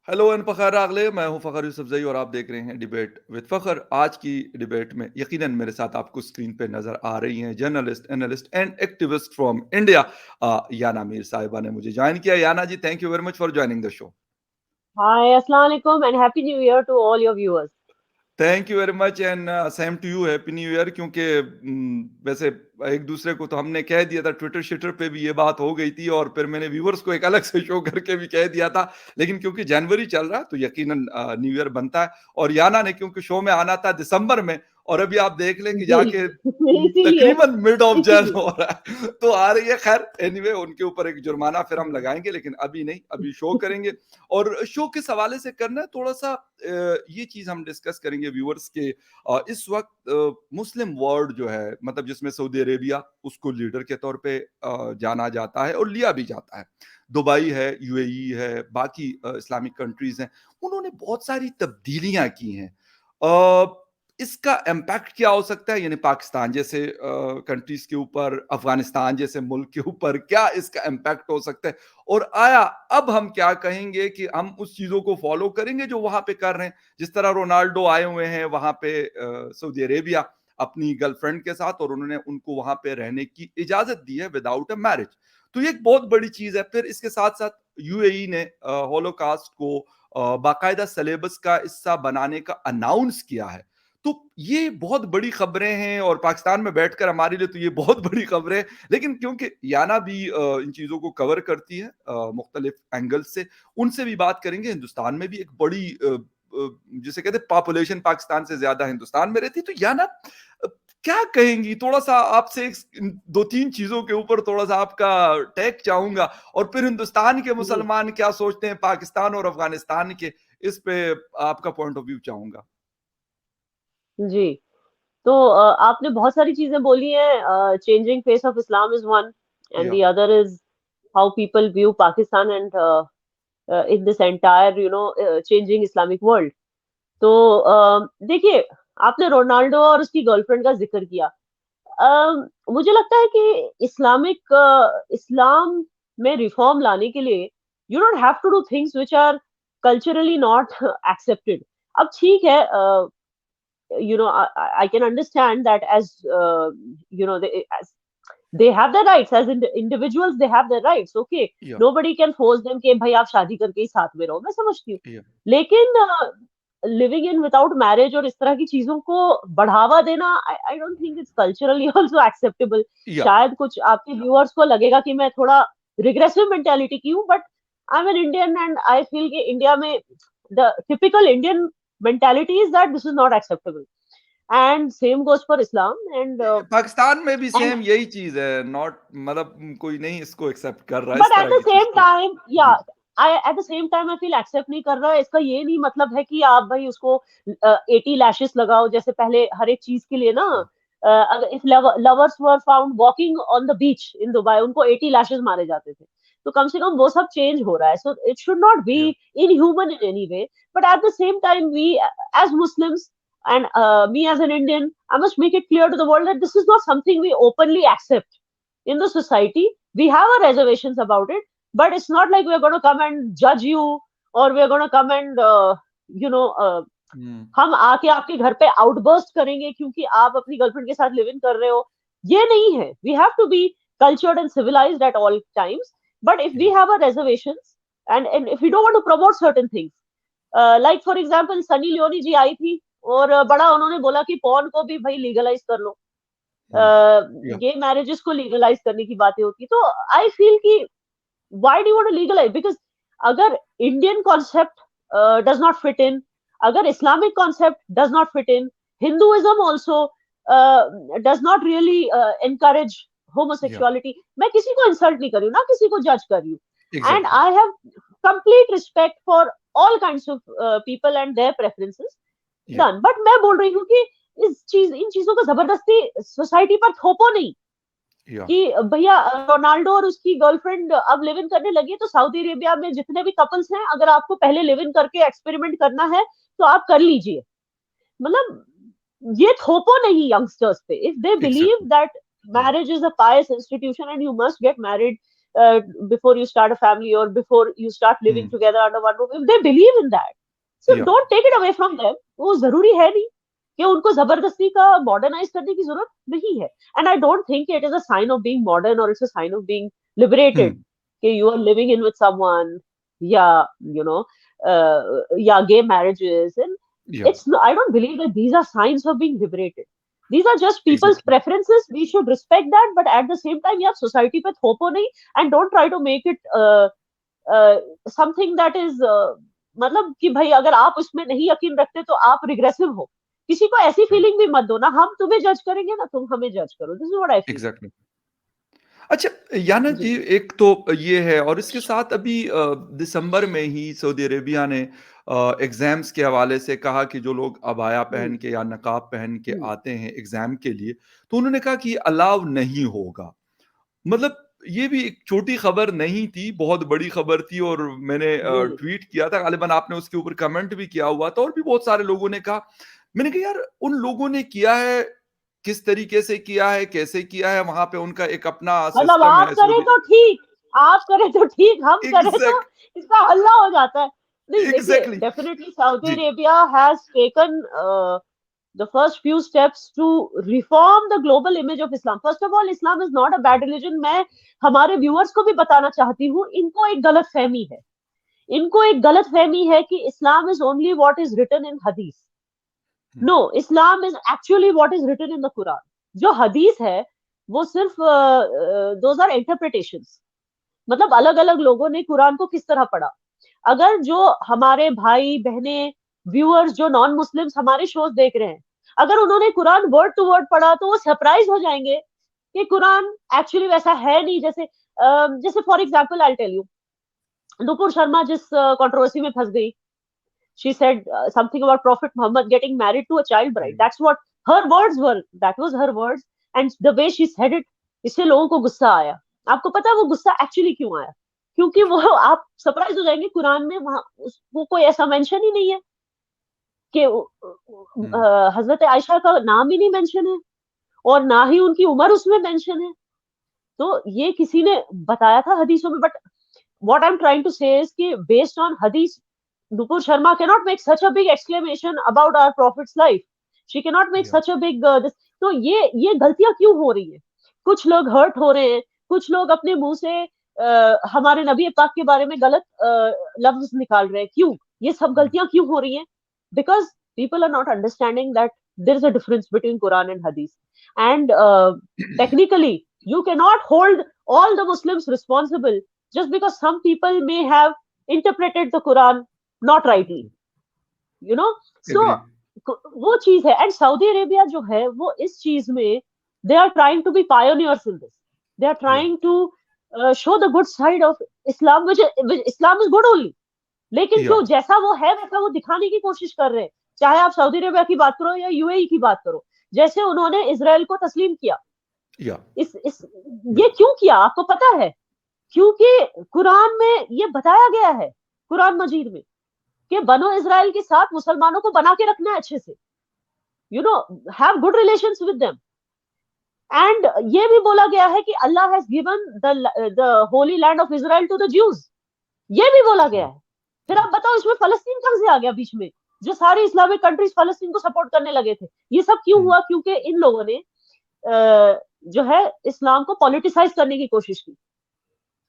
Hello and Fakhar अगले मैं हूं फ़खर यूसुफज़ई और आप देख रहे हैं डिबेट विद फ़खर। आज की डिबेट में यकीनन मेरे साथ आपको स्क्रीन पे नज़र आ रही हैं journalist, analyst and activist from India Yana Mir Sahiba ने मुझे जॉइन किया। Yana ji, thank you very much for joining the show. Hi, Assalamu alaikum and Happy New Year to all your viewers. Thank you very much and same to you, happy new year. क्योंकि वैसे एक दूसरे को तो हमने कह दिया था, ट्विटर शिटर पे भी ये बात हो गई थी और फिर मैंने व्यूअर्स को एक अलग से शो करके भी कह दिया था। लेकिन क्योंकि जनवरी चल रहा है तो यकीनन न्यू ईयर बनता है। और याना ने क्योंकि शो में आना था दिसंबर में, और अभी आप देख लें कि जी जाके इसीलिए तकरीबन मिड ऑफ जैन इसीलिए हो रहा है तो आ रही है। खैर एनीवे, उनके ऊपर एक जुर्माना फिर हम लगाएंगे, लेकिन अभी नहीं, अभी शो करेंगे। और शो किस हवाले से करना है थोड़ा सा ये चीज हम डिस्कस करेंगे व्यूअर्स के। इस वक्त मुस्लिम वर्ल्ड जो है, मतलब जिसमें सऊदी अरेबिया उसको लीडर के तौर पे जाना जाता है और लिया भी जाता है। दुबई है, यूएई है, बाकी इस्लामिक कंट्रीज हैं, उन्होंने बहुत सारी तब्दीलियां की हैं। इसका इम्पैक्ट क्या हो सकता है, यानी पाकिस्तान जैसे कंट्रीज के ऊपर, अफगानिस्तान जैसे मुल्क के ऊपर क्या इसका इम्पैक्ट हो सकता है? और आया अब हम क्या कहेंगे कि हम उस चीजों को फॉलो करेंगे जो वहां पे कर रहे हैं? जिस तरह रोनाल्डो आए हुए हैं वहां पे सऊदी अरेबिया अपनी गर्लफ्रेंड के साथ, और उन्होंने उनको वहां पे रहने की इजाजत दी है विदाउट अ मैरिज। तो ये एक बहुत बड़ी चीज है। फिर इसके साथ साथ यूएई ने होलोकास्ट को बाकायदा सिलेबस का हिस्सा बनाने का अनाउंस किया है। तो ये बहुत बड़ी खबरें हैं और पाकिस्तान में बैठकर हमारे लिए तो ये बहुत बड़ी खबरें हैं। लेकिन क्योंकि याना भी इन चीजों को कवर करती है मुख्तलिफ एंगल से, उनसे भी बात करेंगे। हिंदुस्तान में भी एक बड़ी जिसे कहते हैं पॉपुलेशन पाकिस्तान से ज्यादा हिंदुस्तान में रहती। तो याना क्या कहेंगी? थोड़ा सा आपसे दो तीन चीजों के ऊपर थोड़ा सा आपका टैग चाहूंगा, और फिर हिंदुस्तान के जी मुसलमान क्या सोचते हैं पाकिस्तान और अफगानिस्तान के, इस पे आपका पॉइंट ऑफ व्यू चाहूंगा। जी तो आपने बहुत सारी चीजें बोली हैं. Changing face of Islam is one and या the other is how people view Pakistan and in this entire changing Islamic world. तो देखिए, आपने रोनाल्डो और उसकी गर्लफ्रेंड का जिक्र किया. मुझे लगता है कि इस्लाम में रिफॉर्म लाने के लिए you don't have to do things which are culturally not accepted. अब ठीक है, I can understand that as as they have their rights as individuals, they have their rights. Okay, या nobody can force them कि भाई आप शादी करके ही साथ में रहो. मैं समझती हूँ. या लेकिन लिविंग इन विदाउट मैरिज और इस तरह की चीजों को बढ़ावा देना, I don't think it's culturally also acceptable. या शायद कुछ आपके व्यूअर्स को लगेगा कि मैं थोड़ा रिग्रेसिव मेंटेलिटी की हूँ, but I am an Indian and I feel कि इंडिया में the typical Indian mentality is that this is not acceptable, and same goes for Islam. Pakistan में भी And सेम यही चीज है। नॉट मतलब कोई नहीं इसको एक्सेप्ट कर रहा but इस at तरह the की चीज same को। time, yeah, ji I feel accept नहीं कर रहा है. इसका ये नहीं मतलब है कि आप भाई उसको 80 लैशेस लगाओ जैसे पहले हर एक चीज के लिए ना. हाँ अगर if lovers were found walking on the beach in Dubai, उनको 80 लैशेस मारे जाते थे. तो कम से कम वो सब चेंज हो रहा है. So it should not be या inhuman in any way. But at the same time we as Muslims and me as an Indian, I must make it clear to the world that this is not something we openly accept in the society. We have our reservations about it, but it's not like we're going to come and judge you, or we're going to come and you know uh, हम्म हम आके आपके घर पे outburst करेंगे क्योंकि आप अपनी girlfriend के साथ लिव इन कर रहे हो. ये नहीं है. We have to be cultured and civilized at all times. But if we या have our reservations, and if we don't want to promote certain things, like for example Sunny Leone ji आई थी और बड़ा उन्होंने बोला कि पॉर्न को भी भाई लीगलाइज कर लो. हम्म या गे मैरिजेस को लीगलाइज करने की बातें होती. तो आई फील कि why do you want to legalize? Because अगर Indian concept does not fit in, अगर Islamic concept does not fit in, Hinduism also does not really encourage या homosexuality. मैं किसी को इंसल्ट नहीं कर रही हूँ, ना किसी को जज कर रही हूँ. And exactly I have complete respect for all kinds of people and their preferences. या Done. But मैं बोल रही हूँ कि इन चीजों को जबरदस्ती सोसाइटी पर थोपो नहीं या कि भैया रोनाल्डो और उसकी गर्लफ्रेंड अब लिव इन करने लगी है, तो सऊदी अरेबिया में जितने भी कपल्स हैं, अगर आपको पहले लिव इन करके एक्सपेरिमेंट करना है तो आप कर लीजिए. मतलब ये थोपो नहीं यंगस्टर्स पे. If they believe exactly that या marriage is a pious institution and you must get married before you start a family or before you start living together under one roof, if they believe in that, so Yeah. don't take it away from them. वो जरूरी है नहीं कि उनको जबरदस्ती का modernise करने की जरूरत नहीं है. And I don't think it is a sign of being modern or it's a sign of being liberated कि you are living in with someone, yeah, you know, yeah, gay marriages, and Yeah. it's I don't believe that these are signs of being liberated. These are just people's Exactly. preferences. We should respect that, but at the same time, yeah, society पे थोपो नहीं, and don't try to make it something that is मतलब कि भाई अगर आप उसमें नहीं यकीन रखते तो आप रिग्रेसिव हो. किसी को ऐसी Right. फीलिंग भी मत दो ना, हम तुम्हें जज करेंगे ना तुम हमें जज करो. This is what I feel. Exactly. अच्छा, याना जी जी, एक तो ये है, और इसके साथ अभी दिसंबर में ही सऊदी अरेबिया ने एग्जाम्स के हवाले से कहा कि जो लोग अबाया पहन के या नकाब पहन के आते हैं एग्जाम के लिए, तो उन्होंने कहा कि अलाउ नहीं होगा. मतलब ये भी एक छोटी खबर नहीं थी, बहुत बड़ी खबर थी, और मैंने जी ट्वीट किया था, गालिबन आपने उसके ऊपर कमेंट भी किया हुआ था, और भी बहुत सारे लोगों ने कहा. मैंने कहा यार, उन लोगों ने किया है, किस तरीके से किया है, कैसे किया है, वहां पे उनका एक अपना मतलब सिस्टम आप है करें सऊदी. तो ठीक, आप करें तो ठीक, हम करें तो एग्जैक्ट इसका हल्ला हो जाता है. नहीं देखिए, एग्जैक्टली. डेफिनेटली सऊदी जी. Arabia has taken the first few steps to reform the global image of Islam. First of all, Islam is not a bad religion. मैं हमारे व्यूअर्स को भी बताना चाहती हूँ, इनको एक गलत फहमी है. इनको एक गलत फहमी है कि Islam is only what is written in Hadith. No, Islam is actually what is written in the Quran. जो हदीस है वो सिर्फ दोज आर इंटरप्रिटेशंस. मतलब अलग अलग लोगों ने कुरान को किस तरह पढ़ा. अगर जो हमारे भाई बहने व्यूअर्स जो नॉन मुस्लिम्स हमारे शोज देख रहे हैं, अगर उन्होंने कुरान वर्ड टू वर्ड पढ़ा तो वो सरप्राइज हो जाएंगे कि कुरान एक्चुअली वैसा है नहीं. जैसे for example I tell you, Nupur Sharma जिस कंट्रोवर्सी में फंस गई, she said something about Prophet Muhammad getting married to a child bride. That's what her words were. That was her words, and the way she said it, इससे लोगों को गुस्सा आया. आपको पता है वो गुस्सा एक्चुअली क्यों आया? क्योंकि वो, आप सरप्राइज हो जाएंगे, कुरान में वहां वो कोई ऐसा मेंशन ही नहीं है कि हजरत आयशा का नाम ही नहीं मेंशन है, और ना ही उनकी उम्र उसमें मेंशन है. तो ये किसी ने बताया था हदीसों में. But what I'm trying to say is कि based on hadith, Nupur Sharma cannot make such a big exclamation about our prophet's life. She cannot make such a big this. तो ये गलतियां क्यों हो रही है? कुछ लोग हर्ट हो रहे हैं, कुछ लोग अपने मुंह से हमारे नबी पाक के बारे में गलत लफ्ज निकाल रहे हैं. क्यों ये सब गलतियां क्यों हो रही हैं? Because people are not understanding that there is a difference between Quran and Hadith. And technically, you cannot hold all the Muslims responsible just because some people may have interpreted the Quran not rightly, you know. So वो चीज है. And Saudi Arabia जो है वो इस चीज में they are trying to be pioneers in this. They are trying to show the good side of Islam, which Islam is good only. लेकिन क्यों जैसा वो है वैसा वो दिखाने की कोशिश कर रहे हैं. चाहे आप सऊदी अरेबिया की बात करो या यूएई की बात करो, जैसे उन्होंने इजराइल को तस्लीम किया. इस ये क्यों किया आपको पता है? क्योंकि कुरान में ये बताया गया है, कुरान मजीद में, कि बनो इजराइल के साथ मुसलमानों को बना के रखना है अच्छे से, you know, have good relations with them. And ये भी बोला गया है कि Allah has given the holy land of Israel to the Jews. ये भी बोला गया है. फिर आप बताओ इसमें फलस्तीन कहां से आ गया बीच में? जो सारी इस्लामिक कंट्रीज फलस्तीन को सपोर्ट करने लगे थे. ये सब क्यों हुआ? क्योंकि इन लोगों ने जो है इस्लाम को पॉलिटिसाइज करने की कोशिश की.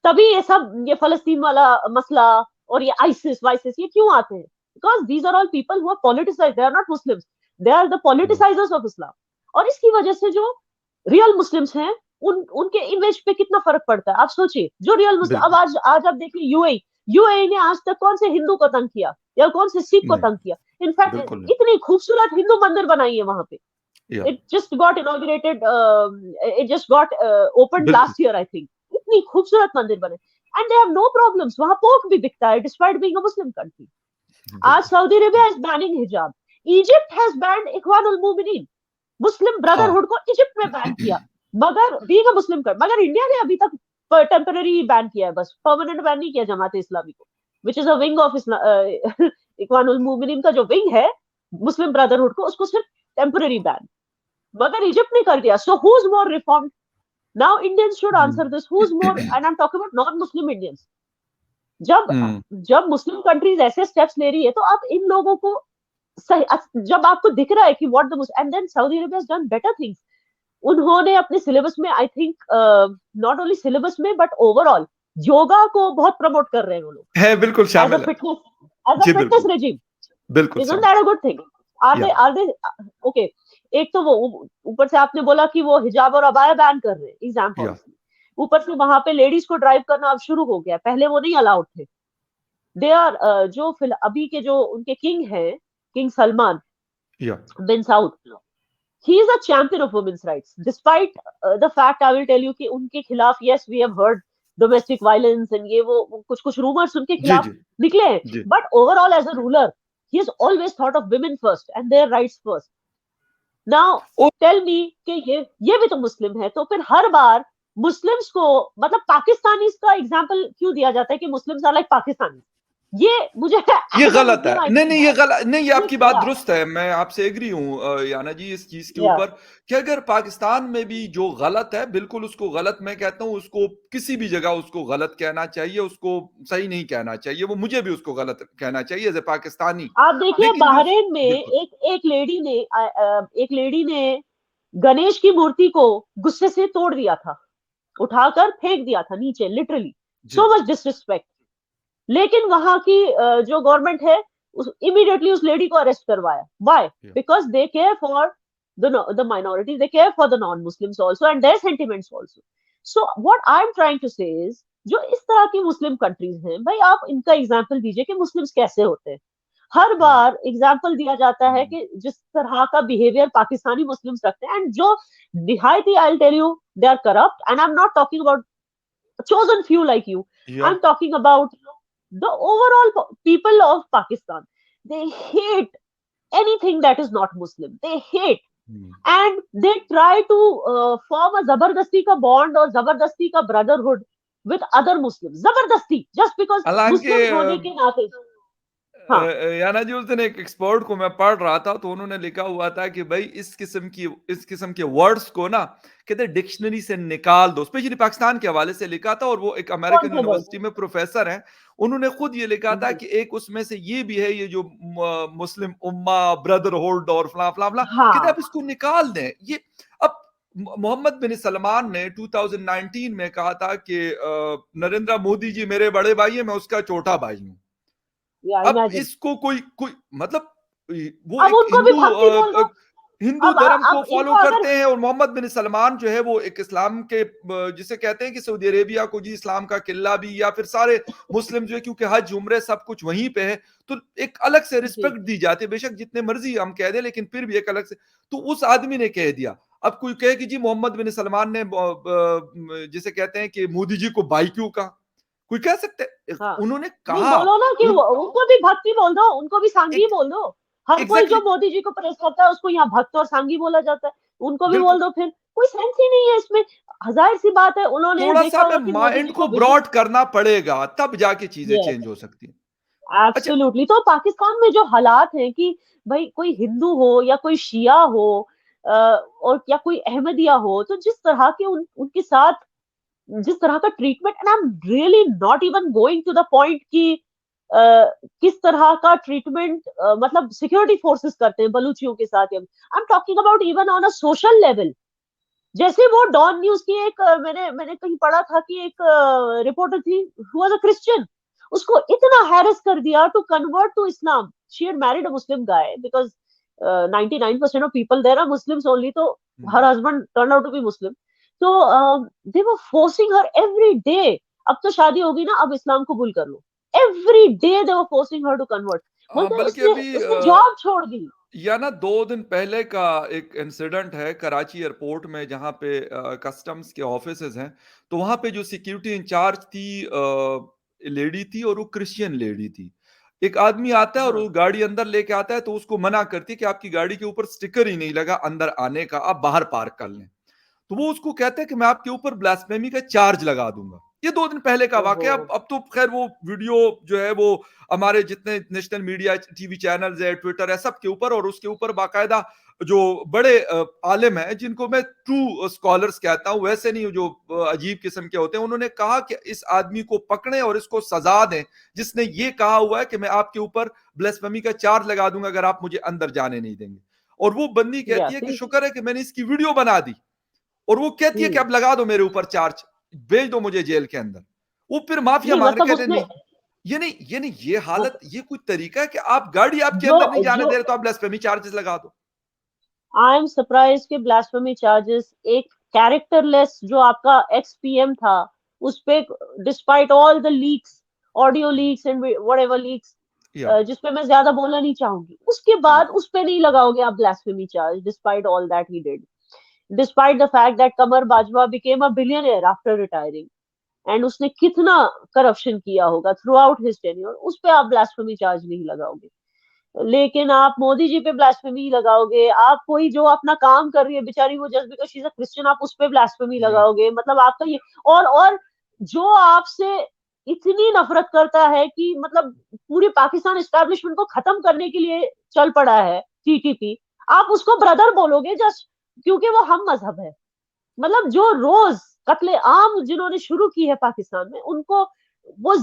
तभी ये फलस्तीन वाला मसला और ये आइसिस वाइसिस ये क्यों आते हैं? Because these are all people who are politicized. They are not Muslims, they are the politicizers of Islam. और इसकी वजह से जो रियल मुस्लिम्स हैं उनके इमेज पे कितना फर्क पड़ता है. आप सोचिए, जो रियल मुस्लिम, अब आज आप देखिए यूएई ने आज तक कौन से हिंदू को तंग किया या कौन से सिख को तंग किया? इनफैक्ट इतनी खूबसूरत हिंदू मंदिर बनाई है वहां पे. It just got inaugurated, it just got opened last year I think. इतनी खूबसूरत मंदिर बने and they have no problems. वहां पोर्क भी बिकता है despite being a Muslim country. आज Saudi Arabia is banning hijab. Egypt has banned इख्वानुल मोमिनीन, मुस्लिम ब्रदरहुड को इजिप्ट में बैन किया, मगर बीइंग अ मुस्लिम कंट्री. मगर इंडिया ने अभी तक टेम्पररी बैन किया है, बस परमानेंट बैन नहीं किया जमात इस्लामी को, which is a wing of इख्वानुल मोमिनीन का जो विंग है मुस्लिम ब्रदरहुड को, उसको सिर्फ टेम्पररी बैन. मगर इजिप्ट ने कर दिया. So who is more reformed? Now Indians should answer this. Who's more, and I'm talking about non-Muslim Indians. जब जब मुस्लिम कंट्रीज ऐसे स्टेप्स ले रही है तो आप इन लोगों को जब आपको दिख रहा है कि what the and then Saudi Arabia has done better things. उन्होंने अपने सिलेबस में I think not only syllabus में बट ओवरऑल योगा को बहुत प्रमोट कर रहे हैं वो लोग. है बिल्कुल शामिल है. As a fitness regime. बिल्कुल. Isn't that a good thing? Are they okay? एक तो वो ऊपर से आपने बोला कि वो हिजाब और अबाया बैन कर रहे हैं एग्जाम पॉलिसी. ऊपर से वहां पे लेडीज को ड्राइव करना अब शुरू हो गया. पहले वो नहीं अलाउड थे. दे आर जो अभी के जो उनके किंग हैं, king Salman bin Saud, he is a champion of women's rights despite the fact I will tell you कि उनके खिलाफ yes we have heard domestic violence and ये वो कुछ रूमर्स उनके खिलाफ निकले हैं, but overall as a ruler he has always thought of women first and their rights first. Now tell me कि ये भी तो मुस्लिम है, तो फिर हर बार मुस्लिम्स को मतलब पाकिस्तानीज का एग्जांपल क्यों दिया जाता है कि मुस्लिम्स आर लाइक पाकिस्तानी? ये मुझे ये गलत है. नहीं ये गलत नहीं. ये आपकी बात दुरुस्त है. मैं आपसे एग्री हूँ याना जी इस चीज के ऊपर कि अगर पाकिस्तान में भी जो गलत है बिल्कुल उसको गलत मैं कहता हूँ. उसको किसी भी जगह उसको गलत कहना चाहिए, उसको सही नहीं कहना चाहिए. वो मुझे भी उसको गलत कहना चाहिए एज ए पाकिस्तानी. आप देखिए बहरीन में एक लेडी ने गणेश की मूर्ति को गुस्से से तोड़ दिया था, उठाकर फेंक दिया था नीचे, लिटरली. So much disrespect. लेकिन वहां की जो गवर्नमेंट है इमीडिएटली उस लेडी को अरेस्ट करवाया. Why? Because they care for the minorities, they care for the non Muslims also and their sentiments also. So what I am trying to say is जो इस तरह की मुस्लिम कंट्रीज हैं, भाई आप इनका एग्जांपल दीजिए कि मुस्लिम्स कैसे होते हैं. हर बार एग्जांपल दिया जाता है कि जिस तरह का बिहेवियर पाकिस्तानी मुस्लिम्स रखते हैं एंड जो निहायती I will tell you they are corrupt. And I am not talking about chosen few like you. I'm talking about the overall people of Pakistan. They hate anything that is not Muslim. They hate. And they try to form a zabardasti ka bond or zabardasti ka brotherhood with other Muslims. Zabardasti, just because Muslims hone ke naate. याना जी उस दिन एक expert को मैं पढ़ रहा था तो उन्होंने लिखा हुआ था कि भाई इस किस्म के वर्ड्स को ना कहते डिक्शनरी से निकाल दो. स्पेशली पाकिस्तान के हवाले से लिखा था और वो एक अमेरिकन यूनिवर्सिटी में प्रोफेसर हैं. उन्होंने खुद ये लिखा था कि एक उसमें से ये भी है ये जो मुस्लिम उम्मा ब्रदरहुड और फला फला फला कहते आप इसको निकाल दें. ये अब मोहम्मद बिन सलमान ने 2019 में कहा था कि नरेंद्र मोदी जी मेरे बड़े भाई है, मैं उसका छोटा भाई हूँ. अब इसको कोई मतलब वो एक हिंदू धर्म को फॉलो करते हैं और मोहम्मद बिन सलमान जो है वो एक इस्लाम के जिसे कहते हैं कि सऊदी अरेबिया को जी इस्लाम का किला भी या फिर सारे मुस्लिम जो है क्योंकि हज उम्रे सब कुछ वहीं पे है तो एक अलग से रिस्पेक्ट दी जाती है. बेशक जितने मर्जी हम कह दें लेकिन फिर भी एक अलग से. तो उस आदमी ने कह दिया. अब कोई कहे कि जी मोहम्मद बिन सलमान ने जिसे कहते हैं कि मोदी जी को भाई क्यों कहा, कोई कह सकते. उन्होंने कहा बोलो ना कि उनको भी भक्ति बोल दो, उनको भी सांगी बोल दो. हर कोई जो मोदी जी को प्रेस करता है उसको यहाँ भक्त और सांगी बोला जाता है. उनको भी बोल दो. फिर कोई सेंस ही नहीं है इसमें. हजार सी बात है. उन्होंने थोड़ा सा माइंड को ब्रॉड करना पड़ेगा तब जाके चीजें चेंज हो सकती है. एब्सोल्युटली. तो पाकिस्तान में जो हालात हैं कि भाई कोई हिंदू हो या कोई शिया हो और या कोई अहमदिया हो, तो जिस तरह के उनके साथ जिस तरह का treatment, and I am really not even going to the point कि किस तरह का ट्रीटमेंट मतलब सिक्योरिटी फोर्सेस करते हैं बलूचियों के साथ. I am talking about even on a social level. जैसे वो डॉन न्यूज की एक मैंने कहीं पढ़ा था कि एक रिपोर्टर थी हु वाज अ क्रिश्चियन, उसको इतना हैरेस कर दिया to convert to Islam. She had married a Muslim guy because 99% of people there are Muslims only. तो हर husband turn out to be Muslim. तो they were forcing her every day. अब तो शादी होगी ना, अब इस्लाम कबूल कर लो. Every day they were forcing her to convert. बल्कि उसने जॉब छोड़ दी. या ना 2 दिन पहले का एक इंसिडेंट है कराची एयरपोर्ट में जहां पे कस्टम्स के ऑफिसेज हैं. तो वहां पे जो सिक्योरिटी इंचार्ज थी लेडी थी और वो क्रिश्चियन लेडी थी. एक आदमी आता है और वो गाड़ी अंदर लेके आता है तो उसको मना करती है कि आपकी गाड़ी के ऊपर स्टिकर ही नहीं लगा अंदर आने का, आप बाहर पार्क कर लें. तो वो उसको कहते हैं कि मैं आपके ऊपर ब्लास्फेमी का चार्ज लगा दूंगा. ये 2 दिन पहले का ओहो। वाकया। अब तो खैर वो वीडियो जो है वो हमारे जितने नेशनल मीडिया टीवी चैनल्स है, ट्विटर है, सबके ऊपर, और उसके ऊपर बाकायदा जो बड़े आलिम हैं जिनको मैं ट्रू स्कॉलर्स कहता हूं, वैसे नहीं जो अजीब किस्म के होते हैं, उन्होंने कहा कि इस आदमी को पकड़ें और इसको सजा दें जिसने ये कहा हुआ है कि मैं आपके ऊपर ब्लास्फेमी का चार्ज लगा दूंगा अगर आप मुझे अंदर जाने नहीं देंगे। और वो बंदी कहती है कि शुक्र है कि मैंने इसकी वीडियो बना दी, और वो कहती है कि अब लगा दो मेरे ऊपर चार्ज, भेज दो मुझे जेल के अंदर। वो फिर माफिया नहीं मांग रहे, मतलब कहते उसने नहीं, ये नहीं, ये हालत, ये कोई तरीका है कि आप गाड़ी आपके जो अंदर नहीं जाने जो दे रहे तो आप ब्लास्फेमी चार्जेस लगा दो। आई एम सरप्राइज के ब्लास्फेमी चार्जेस एक कैरेक्टरलेस जो आपका एक्स पीएम था उस पे, despite all the leaks, audio leaks and whatever leaks, या जिसपे मैं ज्यादा बोलना नहीं चाहूंगी, उसके या बाद उस पे नहीं लगाओगे आप blasphemy charge, despite all that he did, despite the fact that Qamar Bajwa became a billionaire after retiring, and उसने कितना करप्शन किया होगा थ्रू आउट हिज टेन्योर, उस पे आप ब्लास्फेमी चार्ज नहीं लगाओगे। लेकिन आप मोदी जी पे ब्लास्फेमी लगाओगे, आप कोई जो अपना काम कर रही है बेचारी, वो just because she is a Christian, आप उस पे ब्लास्फेमी या लगाओगे, मतलब आपका ये, और जो आपसे इतनी नफरत करता है कि मतलब पूरी पाकिस्तान एस्टैब्लिशमेंट को खत्म करने के लिए चल पड़ा है, टीटीपी, आप उसको ब्रदर बोलोगे जस्ट क्योंकि वो हम मजहब है। मतलब जो रोज कत्ले आम जिन्होंने शुरू की है पाकिस्तान में, उनको वो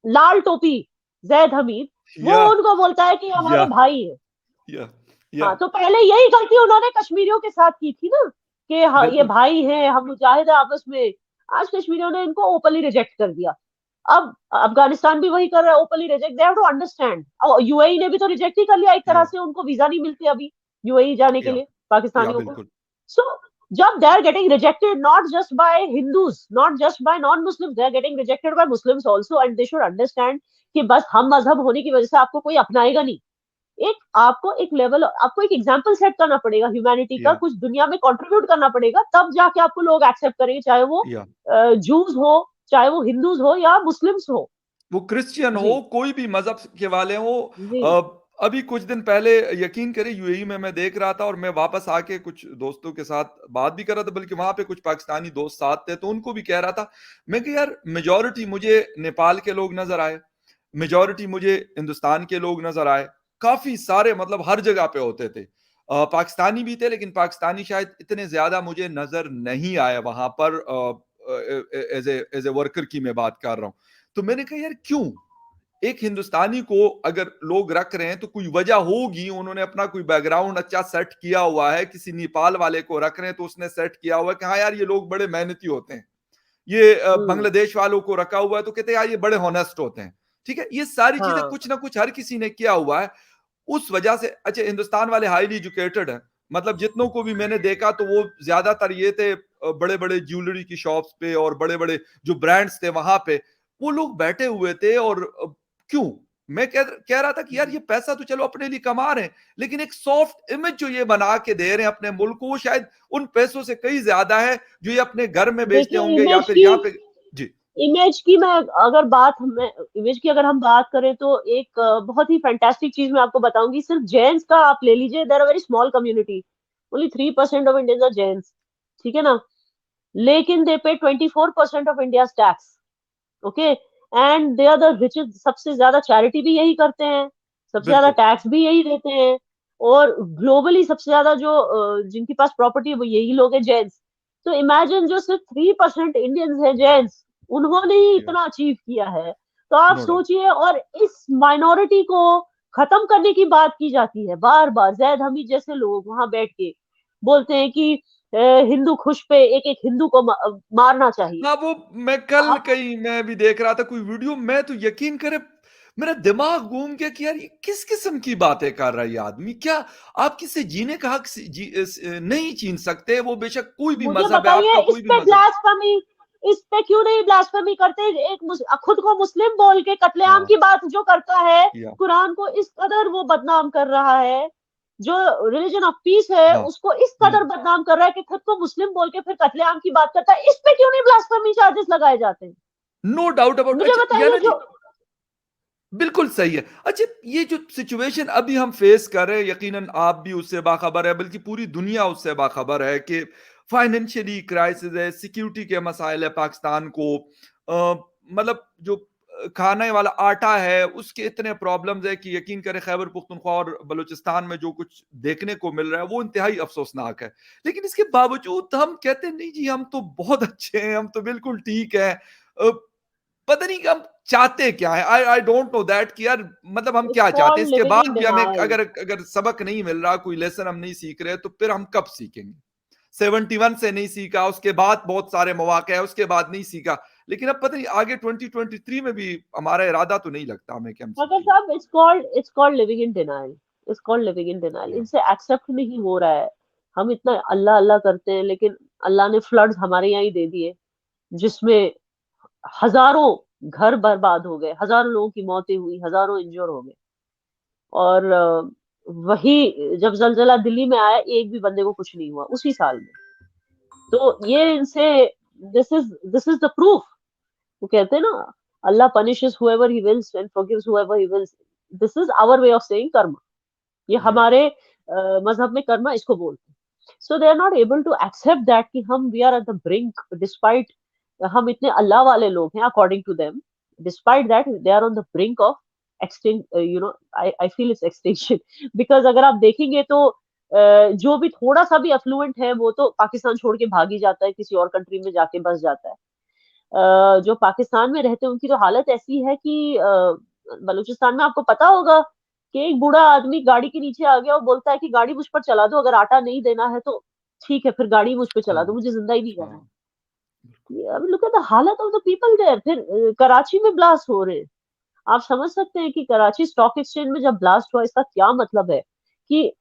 लाल टोपी जैद हमीद, वो या उनको बोलता है कि या हमारे भाई है। या या हाँ, तो पहले यही गलती उन्होंने कश्मीरियों के साथ की थी ना, कि हाँ ये बिल्कुल। भाई हैं, हम मुजाहिद हैं आपस में। आज कश्मीरियों ने इनको ओपनली रिजेक्ट कर दिया। अब अफगानिस्तान भी वही कर रहा है, openly reject, they have to understand. और यूएई ने भी तो रिजेक्ट ही कर लिया एक तरह या से, उनको वीजा नहीं मिलती अभी यूएई जाने के या लिए या पाकिस्तानियों को। बिल्कुल। So, जब they are getting rejected not just by Hindus, not just by non-Muslims, they are getting rejected by Muslims also, and they should understand कि बस हम मजहब होने की वजह से आपको कोई अपनाएगा नहीं। एक आपको एक लेवल, आपको एक एग्जाम्पल सेट करना पड़ेगा ह्यूमैनिटी का, या कुछ दुनिया में कंट्रीब्यूट करना पड़ेगा, तब जाके आपको लोग एक्सेप्ट करेंगे, चाहे वो या जूस हो, चाहे वो हिंदूज हो या मुस्लिम्स हो। वो क्रिश्चियन जी हो, कोई भी मजहब के वाले हो। जी अभी कुछ दिन पहले, यकीन करें, यूएई में मैं देख रहा था और मैं वापस आके कुछ दोस्तों के साथ बात भी कर रहा था, बल्कि वहां पे कुछ पाकिस्तानी दोस्त साथ थे, तो उनको भी कह रहा था मैं कि यार मेजोरिटी मुझे नेपाल के लोग नजर आए, मेजोरिटी मुझे हिंदुस्तान के लोग नजर आए, काफी सारे, मतलब हर जगह पे होते थे। पाकिस्तानी भी थे, लेकिन पाकिस्तानी शायद इतने ज्यादा मुझे नजर नहीं आए वहां पर। एज ए वर्कर की मैं बात कर रहा हूँ। तो मैंने कहा यार क्यों, एक हिंदुस्तानी को अगर लोग रख रहे हैं तो कोई वजह होगी, उन्होंने अपना कोई बैकग्राउंड अच्छा सेट किया हुआ है, किसी नेपाल वाले को रख रहे हैं तो उसने सेट किया हुआ है कि हाँ यार ये लोग बड़े मेहनती होते हैं, ये हम्म बांग्लादेश वालों को रखा हुआ है तो कहते हैं यार ये बड़े होनेस्ट होते हैं। ठीक है, ये सारी चीजें हाँ कुछ ना कुछ हर किसी ने किया हुआ है उस वजह से। अच्छा, हिंदुस्तान वाले हाईली एजुकेटेड हैं, मतलब जितनों को भी मैंने देखा तो वो ज्यादातर ये थे बड़े बड़े ज्वेलरी की शॉप्स पे और बड़े बड़े जो ब्रांड्स थे वहां पे वो लोग बैठे हुए थे। और क्यों, मैं कह रहा था कि यार ये पैसा तो चलो अपने लिए कमा रहे हैं, लेकिन एक सॉफ्ट इमेज जो ये बना के दे रहे हैं अपने मुल्क को, वो शायद उन पैसों से कई ज्यादा है जो ये अपने घर में बेचते देखिए होंगे या इमेज फिर की, यहाँ पे। जी इमेज की मैं अगर बात मैं इमेज की अगर हम बात करें तो एक बहुत ही फैंटास्टिक चीज मैं आपको बताऊंगी। सिर्फ जैन्स का आप ले लीजिए, there are very small community, only 3% of Indians are Jains, ठीक है ना, लेकिन they pay 24% of India tax. Okay, and they are the richest, सबसे ज्यादा चैरिटी भी यही करते हैं, सबसे ज्यादा बिल्कुल। टैक्स भी यही देते हैं, और ग्लोबली सबसे ज्यादा जो जिनके पास प्रॉपर्टी है वो यही लोग हैं, जेंट्स। तो इमेजिन जो सिर्फ 3% इंडियंस है जेंट्स, उन्होंने ही या इतना अचीव किया है। तो आप नो डाउट। सोचिए, और इस माइनॉरिटी को खत्म करने की बात की जाती है बार बार। जैद हमीद जैसे लोग वहां बैठ के बोलते हैं कि हिंदू खुश पे एक एक हिंदू को मारना चाहिए। हाँ, वो मैं कल आप कहीं मैं भी देख रहा था कोई वीडियो, मैं तो यकीन करे मेरा दिमाग घूम गया कि यार ये किस किस्म की बातें कर रहा है ये आदमी। क्या आप किसी जीने का हक नहीं छीन सकते? वो बेशक कोई भी मुझे मजहब है, बताइए आपका इस कोई भी पे मजहब। ब्लास्फेमी, इस पे क्यों नहीं ब्लास्फेमी करते? एक खुद को मुस्लिम बोल के कत्लेआम हाँ की बात जो करता है, या कुरान को इस कदर वो बदनाम कर रहा है, जो रिलीजन ऑफ पीस है हाँ उसको इस कदर बदनाम कर रहा है, कि खुद को मुस्लिम बोल के फिर कत्लेआम की बात करता है, इस पे क्यों नहीं ब्लास्फेमी चार्जेस लगाए जाते हैं? No doubt about. मुझे अच्छा बताइए याना जी, जो, बिल्कुल सही है। अच्छा, ये जो सिचुएशन अभी हम फेस कर रहे हैं, यकीनन आप भी उससे बाखबर है, बल्कि पूरी दुनिया उससे बाखबर है कि फाइनेंशियली क्राइसिस है, सिक्योरिटी के मसाइल है पाकिस्तान को, मतलब जो खाने वाला आटा है उसके इतने प्रॉब्लम्स है कि यकीन करें खैबर पुख्तनख्वा और बलूचिस्तान में जो कुछ देखने को मिल रहा है वो इंतहाई अफसोसनाक है। लेकिन इसके बावजूद हम कहते हैं नहीं जी हम तो बहुत अच्छे हैं, हम तो बिल्कुल ठीक है। पता नहीं हम चाहते क्या है, आई आई डोंट नो दैट कि यार मतलब हम It's क्या चाहते हैं। called इसके living बाद in भी हमें denial. अगर अगर सबक नहीं मिल रहा, कोई लेसन हम नहीं सीख रहे, तो फिर हम कब सीखेंगे? 71 से नहीं सीखा, उसके बाद बहुत सारे मौके हैं, उसके बाद नहीं सीखा, लेकिन अब पता नहीं आगे 2023 में भी हमारा इरादा तो नहीं लगता हमें कि हम मगर सीखेंगे। साहब, it's called living in denial. It's called living in denial. या इनसे एक्सेप्ट नहीं हो रहा है। हम इतना अल्लाह अल्लाह करते हैं, लेकिन अल्लाह ने फ्लड्स हमारे यहाँ ही दे दिए, जिसमें हजारों घर बर्बाद हो गए, हजारों लोगों की मौतें हुई, हजारों इंजर हो गए। और वही जब जलजला दिल्ली में आया, एक भी बंदे को कुछ नहीं हुआ उसी साल में। तो ये इनसे, दिस इज द प्रूफ। वो कहते हैं ना, अल्लाह punishes whoever he wills and forgives whoever he wills. This is our way of saying karma. ये या हमारे मजहब में कर्मा इसको बोलते हैं। So they are not able to accept that कि हम we are at the brink, despite हम इतने अल्लाह वाले लोग हैं according to them, despite that they are on the brink of extinct, I feel it's extinction. Because अगर आप देखेंगे तो जो भी थोड़ा सा भी अफ्लुएंट है वो तो पाकिस्तान छोड़ के भाग ही जाता है, किसी और कंट्री में जाके बस जाता है। जो पाकिस्तान में रहते हैं उनकी तो हालत ऐसी है कि बलूचिस्तान में आपको पता होगा कि एक बूढ़ा आदमी गाड़ी के नीचे आ गया और बोलता है कि गाड़ी मुझ पर चला दो, अगर आटा नहीं देना है तो ठीक है, फिर गाड़ी मुझ पे चला दो, हाँ मुझे जिंदा ही नहीं करना हाँ है। अब लुक एट द हालत ऑफ द पीपल देयर। फिर कराची में ब्लास्ट हो रहे हैं। आप समझ सकते हैं कि कराची स्टॉक एक्सचेंज में जब ब्लास्ट हुआ, इसका क्या मतलब है कि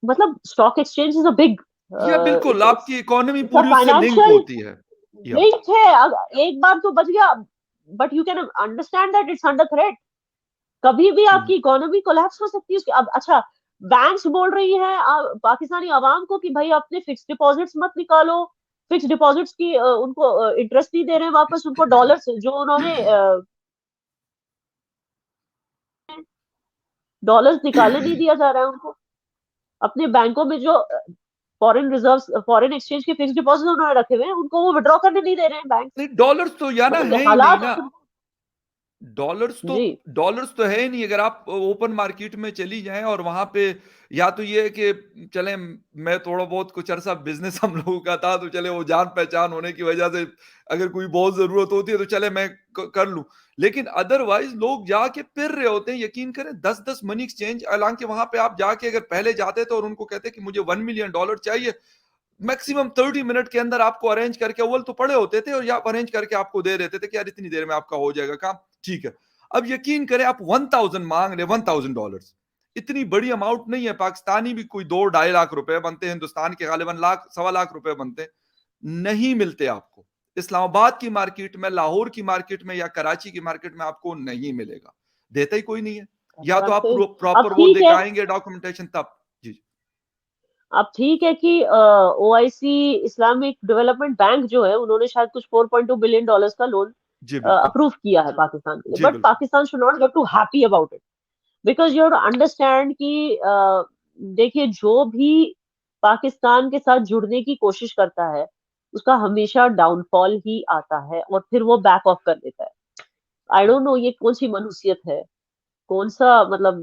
मतलब stock exchange is a big, या बिल्कुल इट्स आपकी इकोनॉमी इट्स अ पूरी उससे लिंक फाइनेंशियल होती है। या लिंक है। एक बार तो बच गया, but you can understand that it's under threat. कभी भी आपकी इकोनॉमी कोलैप्स हो सकती है उसकी। अब अच्छा, बैंक्स बोल रही है पाकिस्तानी आवाम को कि भाई अपने फिक्स डिपॉजिट्स मत निकालो, फिक्स डिपॉजिट्स की उनको इंटरेस्ट नहीं दे रहे हैं वापस, उनको डॉलर्स जो उन्होंने डॉलर्स निकालने नहीं दिया जा रहा है उनको। अपने बैंकों में जो फॉरेन रिजर्व, फॉरेन एक्सचेंज के फिक्स डिपॉजिट उन्होंने रखे हुए हैं, उनको वो विड्रॉ करने नहीं दे रहे हैं बैंक। नहीं डॉलर्स तो या ना मतलब है ही नहीं हालात ना, डॉलर्स तो जी। डॉलर्स तो है ही नहीं। अगर आप ओपन मार्केट में चली जाएं और वहां पे या तो ये है कि चले, मैं थोड़ा बहुत कुछ अरसा बिजनेस हम लोगों का था तो चले वो जान पहचान होने की वजह से अगर कोई बहुत जरूरत होती है तो चले मैं कर लूं, लेकिन अदरवाइज लोग जाके फिर रहे होते हैं। यकीन करें 10-10 मनी एक्सचेंज, हालांकि वहां पे आप जाके अगर पहले जाते थे और उनको कहते कि मुझे $1 मिलियन चाहिए, मैक्सिमम 30 मिनट के अंदर आपको अरेंज करके, अव्वल तो पड़े होते थे और या अरेंज करके आपको दे देते थे कि यार इतनी देर में आपका हो जाएगा काम, ठीक है। अब यकीन करें आप 1000 मांग रहे, $1000 इतनी बड़ी अमाउंट नहीं है। पाकिस्तानी भी कोई 2-2.5 लाख रुपए बनते हैं, हिंदुस्तान के गालिबन लाख सवा लाख रुपए बनते हैं, नहीं मिलते आपको। इस्लामाबाद की मार्केट में, लाहौर की मार्केट में या कराची की मार्केट में आपको नहीं मिलेगा, देता ही कोई नहीं है। या तो आप अब प्रॉपर वो ठीक है, दिखाएंगे डॉक्यूमेंटेशन तब। जी अब ठीक है कि ओआईसी इस्लामिक डेवलपमेंट बैंक जो है, उन्होंने शायद कुछ $4.2 बिलियन का लोन जी बिल्कुल। अप्रूव किया है पाकिस्तान के लिए। जी बट बिल्कुल। Pakistan should not get too happy about it, because you have to understand कि देखिए, जो भी पाकिस्तान के साथ जुड़ने की कोशिश करता है उसका हमेशा डाउनफॉल ही आता है और फिर वो बैक ऑफ कर देता है। आई डोंट नो ये कौन सी मनुष्यत है, कौन सा मतलब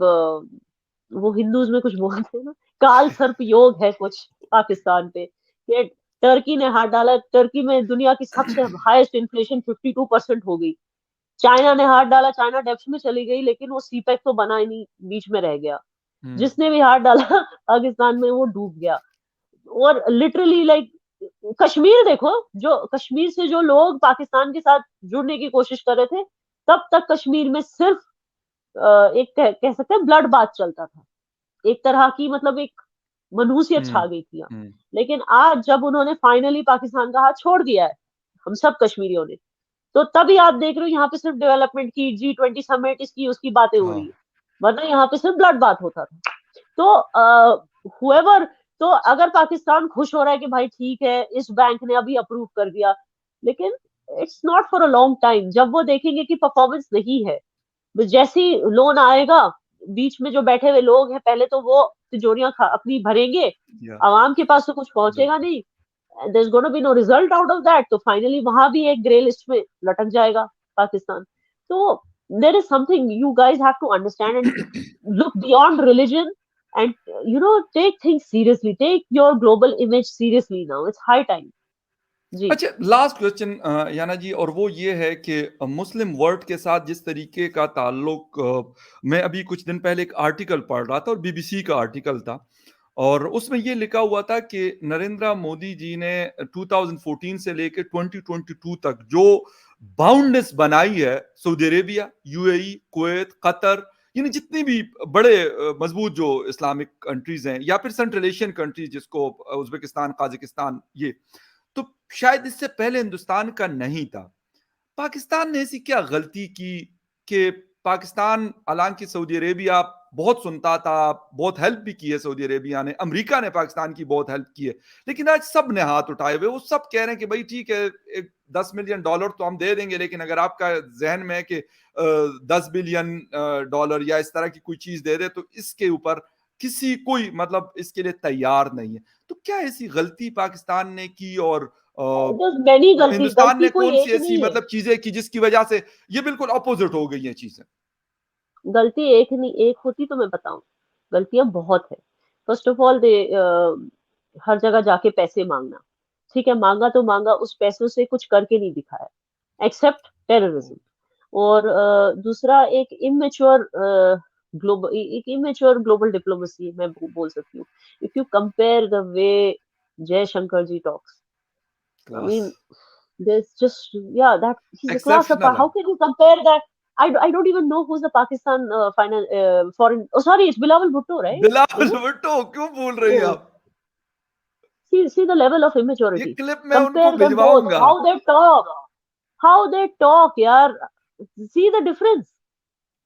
वो हिंदूज में कुछ बोलते हैं ना, काल सर्प योग है कुछ पाकिस्तान पे, कि टर्की ने हाथ डाला। टर्की में दुनिया की सबसे हाईएस्ट इन्फ्लेशन 52% हो गई। चाइना ने हाथ डाला, चाइना डेब्ट में चली गई, लेकिन वो सीपेक तो बना ही नहीं, बीच में रह गया। हम्म जिसने भी हाथ डाला पाकिस्तान में वो डूब गया। और लिटरली लाइक कश्मीर देखो, जो कश्मीर से जो लोग पाकिस्तान के साथ जुड़ने की कोशिश कर रहे थे, तब तक कश्मीर में सिर्फ एक कह सकते हैं ब्लड बाथ चलता था, एक तरह की मतलब एक मनहूसियत हम्म छा गई थी यहाँ। हम्म लेकिन आज जब उन्होंने फाइनली पाकिस्तान का हाथ छोड़ दिया है, हम सब कश्मीरियों ने, तो तभी आप देख रहे हो यहाँ पे सिर्फ डेवलपमेंट की, G20 समिट, इसकी उसकी बातें हो रही हाँ है, वरना यहाँ पे सिर्फ ब्लड बात होता था। तो हुएवर, तो अगर पाकिस्तान खुश हो रहा है कि भाई ठीक है इस बैंक ने अभी अप्रूव कर दिया, लेकिन it's not for a long time. जब वो देखेंगे कि परफॉर्मेंस नहीं है, जैसी लोन आएगा, बीच में जो बैठे हुए लोग हैं पहले तो वो तिजोरियां अपनी भरेंगे, या आवाम के पास तो कुछ बिल्कुल। पहुंचेगा नहीं। there's going to be no result out of that, तो finally वहां भी एक ग्रे लिस्ट में लटक जाएगा पाकिस्तान. तो there is something you guys have to understand and look beyond religion and take things seriously, take your global image seriously now. It's high time. जी. अच्छा, last question याना जी, और वो ये है कि मुस्लिम वर्ल्ड के साथ जिस तरीके का ताल्लुक, मैं अभी कुछ दिन पहले एक आर्टिकल पढ़ रहा था और बीबीसी का आर्टिकल था, और उसमें ये लिखा हुआ था कि नरेंद्र मोदी जी ने 2014 से लेकर 2022 तक जो बाउंड्स बनाई है Saudi Arabia, UAE, Kuwait, Qatar, यानी जितनी भी बड़े मजबूत जो इस्लामिक कंट्रीज हैं, या फिर सेंट्रल एशियन कंट्रीज जिसको उज्बेकिस्तान, काजाकिस्तान, ये तो शायद इससे पहले हिंदुस्तान का नहीं था. पाकिस्तान ने ऐसी क्या गलती की कि पाकिस्तान, हालांकि सऊदी अरेबिया बहुत सुनता था, बहुत हेल्प भी की है सऊदी अरेबिया ने, अमेरिका ने पाकिस्तान की बहुत हेल्प की है, लेकिन आज सब ने हाथ उठाए हुए, वो सब कह रहे हैं कि भाई ठीक है, एक $10 मिलियन तो हम दे देंगे, लेकिन अगर आपका जहन में है कि $10 बिलियन या इस तरह की कोई चीज दे दे, तो इसके ऊपर कोई मतलब इसके लिए तैयार नहीं है. तो क्या ऐसी गलती पाकिस्तान ने की, और There's many हिंदुस्तान गलती ने कोई कौन सी एक ऐसी नहीं है. मतलब चीजें की जिसकी वजह से ये बिल्कुल अपोजिट हो गई हैं चीजें? गलती एक नहीं, एक होती तो मैं बताऊं. गलतियां बहुत है. फर्स्ट ऑफ ऑल दे हर जगह जाके पैसे मांगना. ठीक है, मांगा तो मांगा, उस पैसों से कुछ करके नहीं दिखाया एक्सेप्ट टेररिज्म. और दूसरा एक इमेच्योर ग्लोबल डिप्लोमेसी मैं बोल सकती हूँ. If you compare the way Jaishankar ji talks, I class, mean, there's just, yeah, that he's a class apart. Exceptional है. How can you compare that? I don't even know who's the Pakistan foreign. Oh, sorry, it's Bilawal Bhutto, right? Bilawal Is it? Bhutto, क्यों बोल रही हैं Oh, आप? see the level of ये immaturity. Clip मैं उनको Compare them both. भिजवाऊंगा. How they talk, यार. See the difference.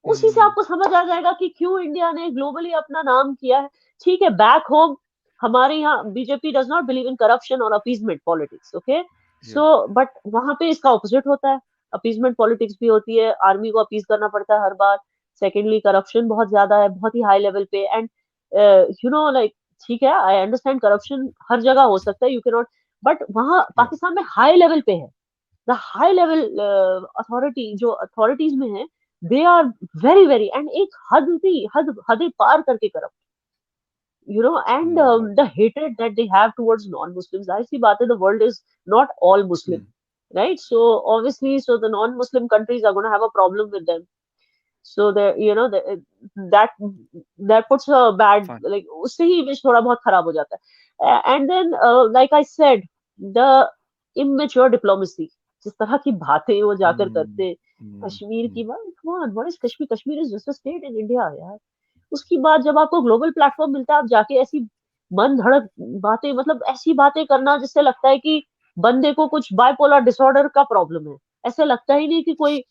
उसी से हम्म, आपको समझ आ जाएगा कि क्यों इंडिया ने ग्लोबली अपना नाम किया है. ठीक है, बैक होम हमारे यहाँ BJP does not believe in corruption और अपीजमेंट पॉलिटिक्स. ओके, या, सो बट वहां पे इसका ऑपोजिट होता है. अपीजमेंट पॉलिटिक्स भी होती है, आर्मी को अपीज करना पड़ता है हर बार. सेकेंडली, करप्शन बहुत ज्यादा है, बहुत ही हाई लेवल पे. एंड लाइक, ठीक है, आई अंडरस्टैंड करप्शन हर जगह हो सकता है, यू कैन नॉट, बट वहां या, पाकिस्तान में हाई लेवल पे है. द हाई लेवल अथॉरिटी जो अथॉरिटीज में है, they are very very, and एक हदें पार करके corrupt. And the hatred that they have towards non-Muslims, I see बात है, the world is not all Muslim, right? So obviously, so the non-Muslim countries are going to have a problem with them. So there, that that puts a bad, fine. like, उससे ही image थोड़ा बहुत खराब हो जाता है. And then like I said, the immature diplomacy, जिस तरह की बातें वो जाकर करते हैं. कश्मीर की बात, come on, what is Kashmir? Kashmir is just a state in India, यार. उसकी बाद जब आपको ग्लोबल प्लेटफॉर्म मिलता है, आप जाके ऐसी मन धड़क बातें, मतलब ऐसी बातें करना जिससे लगता है कि बंदे को कुछ बाइपोलर डिसऑर्डर का प्रॉब्लम है. ऐसे लगता ही नहीं कि कोई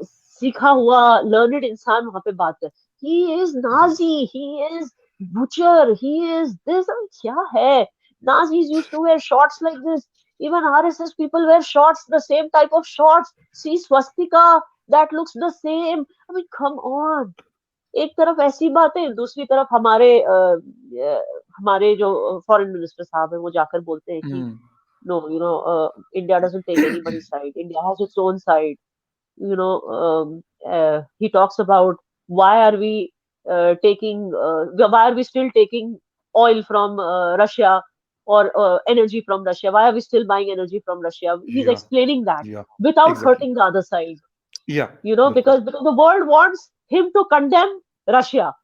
सीखा हुआ लर्नड इंसान वहां पे बात कर. He is Nazi, he is butcher, he is this. क्या है? Nazis used to wear shorts like this. Even RSS people wear shorts, the same type of shorts. See swastika, that looks the same. I mean, come on. एक तरफ ऐसी बातें, दूसरी तरफ हमारे जो फॉरेन मिनिस्टर साहब है, वो जाकर बोलते हैं कि no, India doesn't take anybody side, India has its own side. He talks about why are we why are we still taking oil from Russia, or energy from Russia? Why are we still buying energy from Russia? He's या, explaining that या, without exactly, hurting the other side. या, बिल्कुल, Because the world wants him to condemn Russia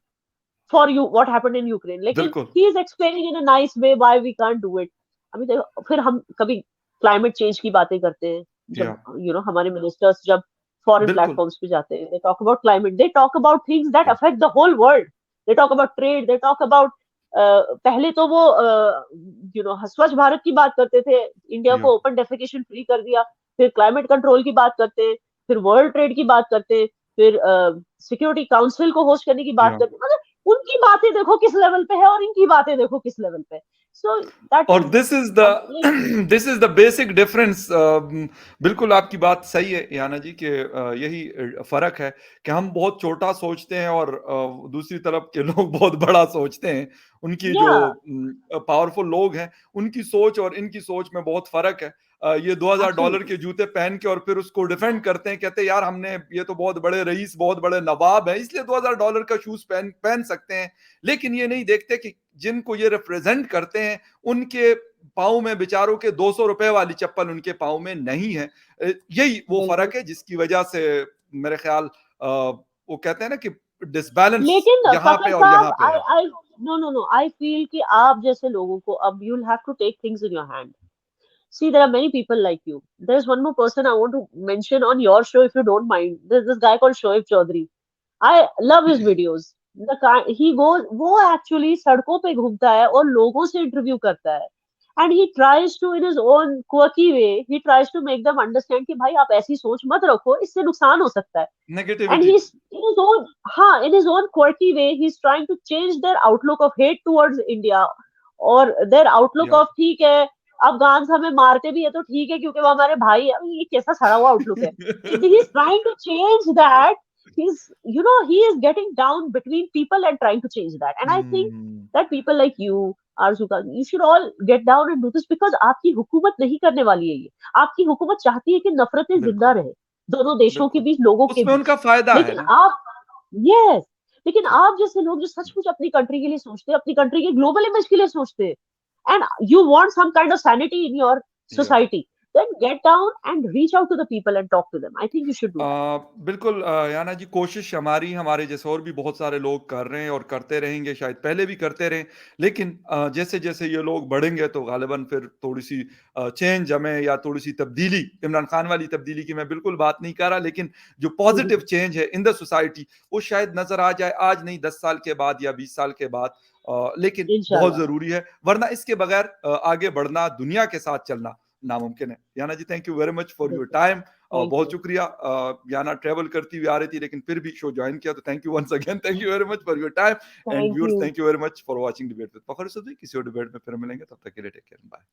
for what happened in Ukraine. Lekin बिल्कुल, he is explaining in a nice way why we can't do it. I mean, फिर हम कभी climate change की बातें करते हैं, या, जब हमारे मिनिस्टर्स जब फॉरेन बिल्कुल, प्लेटफॉर्म्स पे जाते हैं, they talk about climate, they talk about things that या, affect the whole world. They talk about trade, they talk about पहले तो वो स्वच्छ भारत की बात करते थे, इंडिया या, को ओपन डेफिकेशन फ्री कर दिया. फिर क्लाइमेट कंट्रोल की बात करते हैं, फिर वर्ल्ड ट्रेड की बात करते हैं, फिर सिक्योरिटी काउंसिल को होस्ट करने की बात या, करते हैं. मतलब उनकी बातें देखो किस लेवल पे है और इनकी बातें देखो किस लेवल पे है. So that और is this is something. The this is the basic difference. बिल्कुल आपकी बात सही है याना जी कि यही फर्क है कि हम बहुत छोटा सोचते हैं और दूसरी तरफ के लोग बहुत बड़ा सोचते हैं। उनकी जो Yeah, पावरफुल लोग हैं उनकी सोच और इनकी सोच में बहुत फर्क है। ये $2000 absolutely. के जूते पहन के और फिर उसको डिफेंड करते हैं, कहते हैं यार हमने, ये तो बहुत बड़े रईस बहुत बड़े नवाब है इसलिए $2000 का शूज पहन पहन सकते हैं। लेकिन ये नहीं देखते कि जिनको ये रिप्रेजेंट करते हैं उनके पाँव में बेचारों के 200 रुपए वाली चप्पल उनके पाँव में नहीं है। यही वो बिल्कुल। फर्क है जिसकी वजह से मेरे ख्याल वो कहते हैं ना कि डिसबैलेंस लेकिन यहाँ पे कपिल और यहाँ साहब, पे आई है। I know no no, I feel कि आप जैसे लोगों को अब you will have to take things in your hand. See, there are many people like you. There's one more person I want to mention on your show, if you don't mind. There's this guy called Shoaib Chaudhary. I love his videos. He goes, वो actually सड़कों पे घूमता है और लोगों से interview करता है. And he tries to, in his own quirky way, he tries to make them understand कि भाई आप ऐसी सोच मत रखो, इससे नुकसान हो सकता है. And negativity. he's in his own, in his own quirky way, he's trying to change their outlook of hate towards India, और their outlook या of ठीक है, अफगान हमें मारते भी है तो ठीक है क्योंकि वो हमारे भाई है. ये कैसा सड़ा हुआ आउटलुक है. He's trying to change that. He is getting down between people and trying to change that. And I think that people like you, Arzuka, you should all get down and do this, because आपकी हुकूमत नहीं करने वाली है ये. आपकी हुकूमत चाहती है कि नफरतें जिंदा बिल्कुल, रहे दोनों देशों के बिल्कुल। बीच, लोगों के उसमें बीच. उनका फ़ायदा है लेकिन ना। आप, यस, लेकिन जी, आप जैसे लोग जो सचमुच अपनी कंट्री के लिए सोचते हैं, अपनी कंट्री के ग्लोबल इमेज के लिए सोचते हैं, and you want some kind of sanity in your या society, then get down and reach out to the people and talk to them. I think you should do that. बिल्कुल याना जी कोशिश हमारी, हमारे जैसे और भी बहुत सारे लोग कर रहे हैं और करते रहेंगे, शायद पहले भी करते रहें। लेकिन जैसे-जैसे ये लोग बढ़ेंगे तो ग़ालिबन फिर थोड़ी-सी चेंज हमें या थोड़ी-सी तब्दीली, इमरान खान वाली तब्दीली की मैं बिल्कुल बात नहीं कर रहा, लेकिन जो पॉज़िटिव चेंज है इन द सोसाइटी वो शायद नज़र आ जाए, आज नहीं 10 साल के बाद या 20 साल के बाद। लेकिन बहुत Inshallah. ज़रूरी है, वरना इसके बगैर आगे बढ़ना, दुनिया के साथ चलना नामुमकिन है। Yana ji thank you very much for your time. Thank बहुत you. शुक्रिया। याना ट्रैवल करती हुई आ रही थी लेकिन फिर भी शो ज्वाइन किया, तो thank you once again. Thank you very much for your time and Thank viewers you. Thank you very much for watching debate with Fakhar Sadi. किसी और डिबेट में फिर मिलेंगे, तब तक के लिए टेक केयर, बाय।